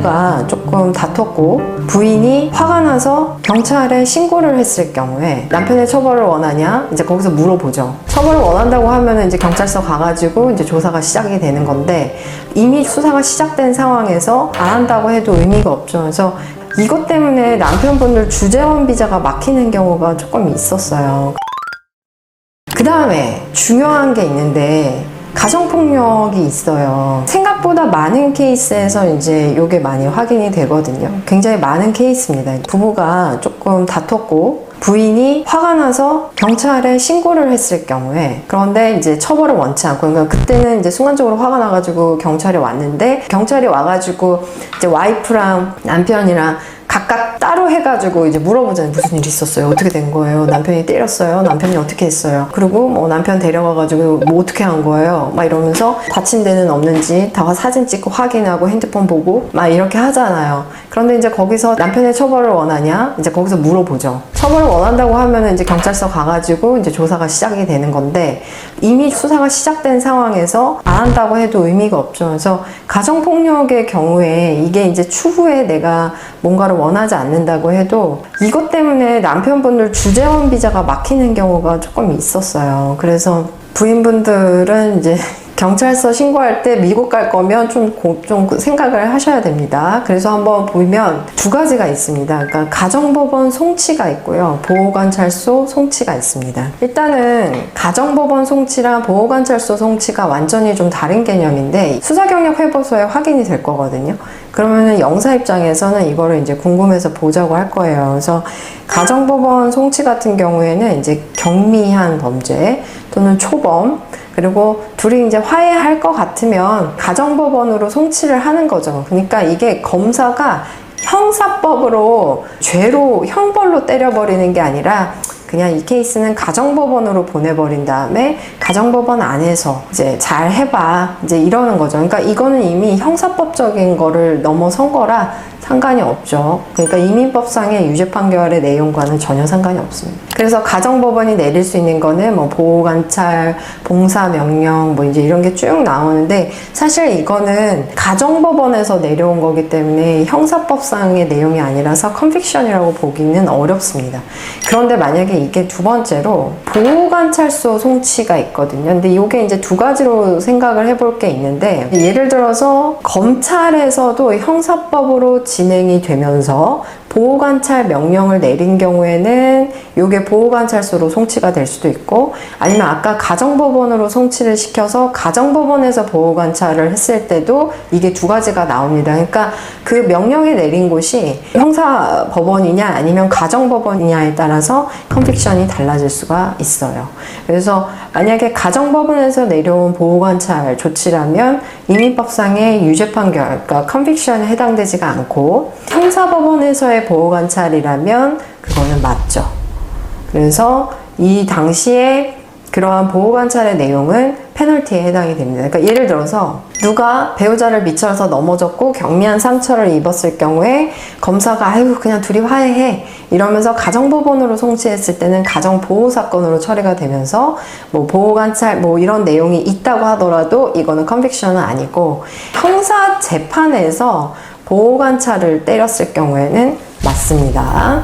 부부가 조금 다퉜고 부인이 화가 나서 경찰에 신고를 했을 경우에 남편의 처벌을 원하냐? 이제 거기서 물어보죠. 처벌을 원한다고 하면 이제 경찰서 가가지고 이제 조사가 시작이 되는 건데 이미 수사가 시작된 상황에서 안 한다고 해도 의미가 없죠. 그래서 이것 때문에 남편분들 주재원 비자가 막히는 경우가 조금 있었어요. 그 다음에 중요한 게 있는데 가정폭력이 있어요. 생각보다 많은 케이스에서 이제 이게 많이 확인이 되거든요. 굉장히 많은 케이스입니다. 부부가 조금 다퉜고 부인이 화가 나서 경찰에 신고를 했을 경우에 그런데 이제 처벌을 원치 않고 그러니까 그때는 이제 순간적으로 화가 나가지고 경찰이 왔는데 경찰이 와가지고 이제 와이프랑 남편이랑 각각 따로 해가지고 이제 물어보잖아요. 무슨 일 있었어요? 어떻게 된 거예요? 남편이 때렸어요? 남편이 어떻게 했어요? 그리고 뭐 남편 데려가가지고 뭐 어떻게 한 거예요? 막 이러면서 다친 데는 없는지 다 사진 찍고 확인하고 핸드폰 보고 막 이렇게 하잖아요. 그런데 이제 거기서 남편의 처벌을 원하냐? 이제 거기서 물어보죠. 처벌을 원한다고 하면 이제 경찰서 가가지고 이제 조사가 시작이 되는 건데 이미 수사가 시작된 상황에서 안 한다고 해도 의미가 없죠. 그래서 가정폭력의 경우에 이게 이제 추후에 내가 뭔가를 원하지 않는다고 해도 이것 때문에 남편분들 주재원 비자가 막히는 경우가 조금 있었어요. 그래서 부인분들은 이제 경찰서 신고할 때 미국 갈 거면 좀 생각을 하셔야 됩니다. 그래서 한번 보면 두 가지가 있습니다. 그러니까 가정법원 송치가 있고요. 보호관찰소 송치가 있습니다. 일단은 가정법원 송치랑 보호관찰소 송치가 완전히 좀 다른 개념인데 수사경력회보소에 확인이 될 거거든요. 그러면은 영사 입장에서는 이거를 이제 궁금해서 보자고 할 거예요. 그래서 가정법원 송치 같은 경우에는 이제 경미한 범죄 또는 초범 그리고 둘이 이제 화해할 것 같으면 가정법원으로 송치를 하는 거죠. 그러니까 이게 검사가 형사법으로 죄로 형벌로 때려버리는 게 아니라 그냥 이 케이스는 가정법원으로 보내버린 다음에 가정법원 안에서 이제 잘 해봐 이제 이러는 거죠. 그러니까 이거는 이미 형사법적인 거를 넘어선 거라 상관이 없죠. 그러니까 이민법상의 유죄 판결의 내용과는 전혀 상관이 없습니다. 그래서 가정법원이 내릴 수 있는 거는 뭐 보호관찰, 봉사명령 뭐 이제 이런 게 쭉 나오는데 사실 이거는 가정법원에서 내려온 거기 때문에 형사법상의 내용이 아니라서 컨빅션이라고 보기는 어렵습니다. 그런데 만약에 이게 두 번째로 보호관찰소 송치가 있거든요. 근데 이게 이제 두 가지로 생각을 해볼 게 있는데 예를 들어서 검찰에서도 형사법으로 진행이 되면서 보호관찰 명령을 내린 경우에는 이게 보호관찰소로 송치가 될 수도 있고 아니면 아까 가정법원으로 송치를 시켜서 가정법원에서 보호관찰을 했을 때도 이게 두 가지가 나옵니다. 그러니까 그 명령을 내린 곳이 형사법원이냐 아니면 가정법원이냐에 따라서 컨빅션이 달라질 수가 있어요. 그래서 만약에 가정법원에서 내려온 보호관찰 조치라면 이민법상의 유죄 판결, 그러니까 컨빅션에 해당되지가 않고 형사법원에서의 보호관찰이라면 그거는 맞죠. 그래서 이 당시에 그러한 보호관찰의 내용은 페널티에 해당이 됩니다. 그러니까 예를 들어서 누가 배우자를 미쳐서 넘어졌고 경미한 상처를 입었을 경우에 검사가 아유 그냥 둘이 화해해 이러면서 가정법원으로 송치했을 때는 가정보호사건으로 처리가 되면서 뭐 보호관찰 뭐 이런 내용이 있다고 하더라도 이거는 컨빅션은 아니고 형사재판에서 보호관찰을 때렸을 경우에는 맞습니다.